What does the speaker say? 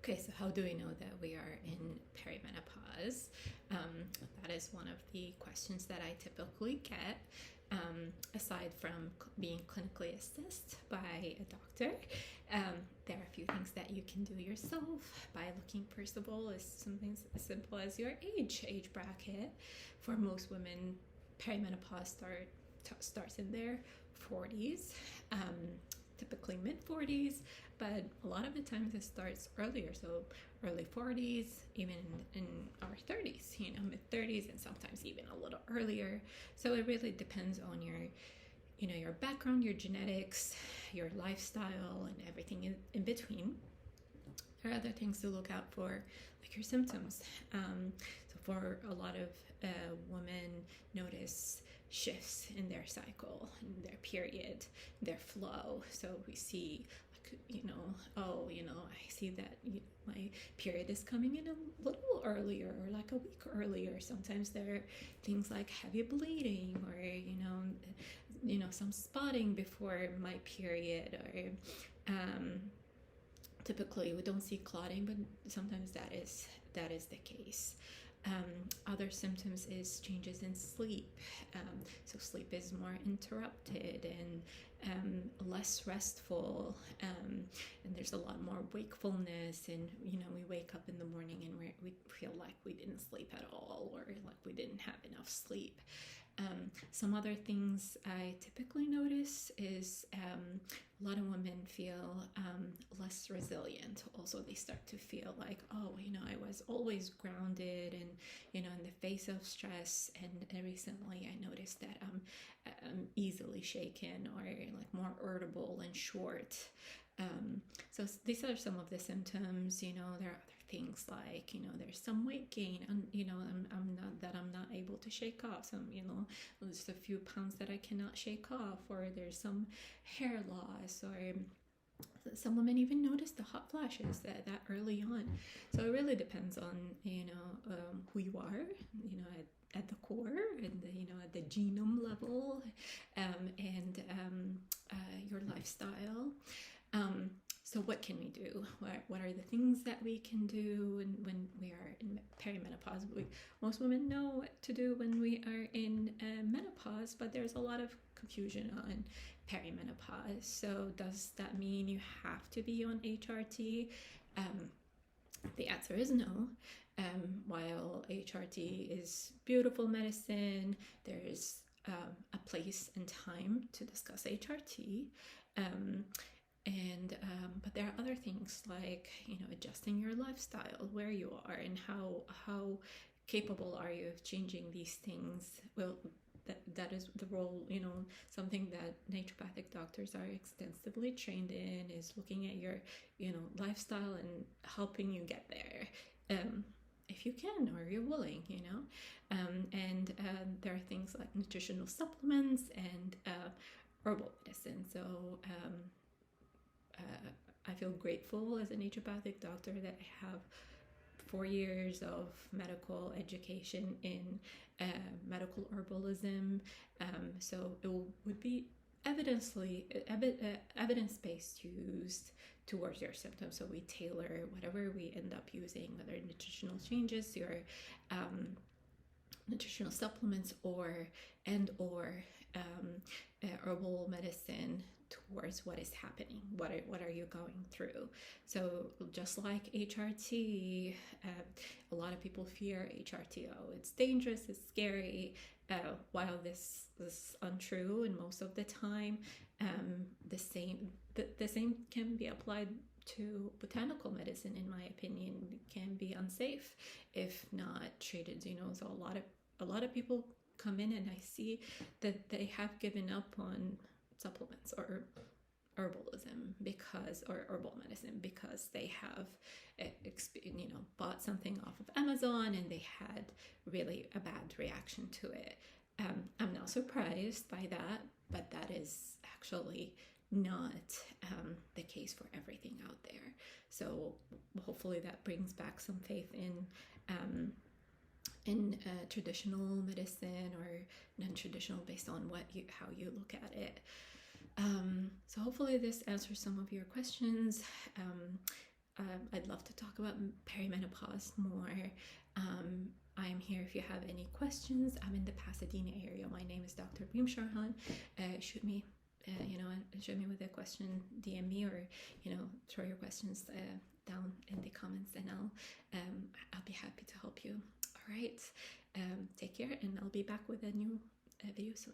Okay, so how do we know that we are in perimenopause? That is one of the questions that I typically get. Aside from being clinically assessed by a doctor, there are a few things that you can do yourself by looking. First of all, is something as simple as your age bracket. For most women, perimenopause starts in their 40s. Typically mid 40s, but a lot of the times it starts earlier, so early 40s, even in our 30s, mid 30s, and sometimes even a little earlier. So it really depends on your background, your genetics, your lifestyle, and everything in between. There are other things to look out for, like your symptoms. So for a lot of women, notice shifts in their cycle, in their period, their flow. So we see, I see that my period is coming in a little earlier, or like a week earlier. Sometimes there are things like heavy bleeding, or some spotting before my period, or typically we don't see clotting, but sometimes that is the case. Other symptoms is changes in sleep. So sleep is more interrupted and less restful, and there's a lot more wakefulness, and we wake up in the morning and we feel like we didn't sleep at all, or like we didn't have enough sleep. Some other things I typically notice is a lot of women feel less resilient. Also, they start to feel like, I was always grounded and, in the face of stress. And recently I noticed that I'm easily shaken, or like more irritable and short. So these are some of the symptoms. There are other things like, there's some weight gain, and I'm not able to shake off some, there's a few pounds that I cannot shake off, or there's some hair loss, or some women even notice the hot flashes that early on. So it really depends on who you are, at the core, and at the genome level, and your lifestyle. So what can we do? What are the things that we can do when we are in perimenopause? Most women know what to do when we are in menopause, but there's a lot of confusion on perimenopause. So does that mean you have to be on HRT? The answer is no. While HRT is beautiful medicine, there's a place and time to discuss HRT. But there are other things like, adjusting your lifestyle, where you are, and how capable are you of changing these things. Well, that is the role, something that naturopathic doctors are extensively trained in, is looking at your, lifestyle and helping you get there. If you can, or you're willing, and there are things like nutritional supplements and herbal medicine. So I feel grateful as a naturopathic doctor that I have 4 years of medical education in medical herbalism. So it would be evidence-based used towards your symptoms. So we tailor whatever we end up using, whether nutritional changes, your nutritional supplements, or herbal medicine, towards what is happening, what are you going through. So just like HRT, a lot of people fear HRT. It's dangerous, it's scary. While this is untrue, and most of the time, the same can be applied to botanical medicine. In my opinion, it can be unsafe if not treated. So a lot of people come in, and I see that they have given up on supplements or herbalism or herbal medicine, because they have bought something off of Amazon and they had really a bad reaction to it. I'm not surprised by that, but that is actually not the case for everything out there. So hopefully that brings back some faith in traditional medicine, or non-traditional, based on how you look at it. So hopefully this answers some of your questions. I'd love to talk about perimenopause more. I'm here if you have any questions. I'm in the Pasadena area. My name is Dr. Beam Sharhan. Shoot me, shoot me with a question, DM me, or throw your questions down in the comments, and I'll be happy to help you. All right, take care, and I'll be back with a new video soon.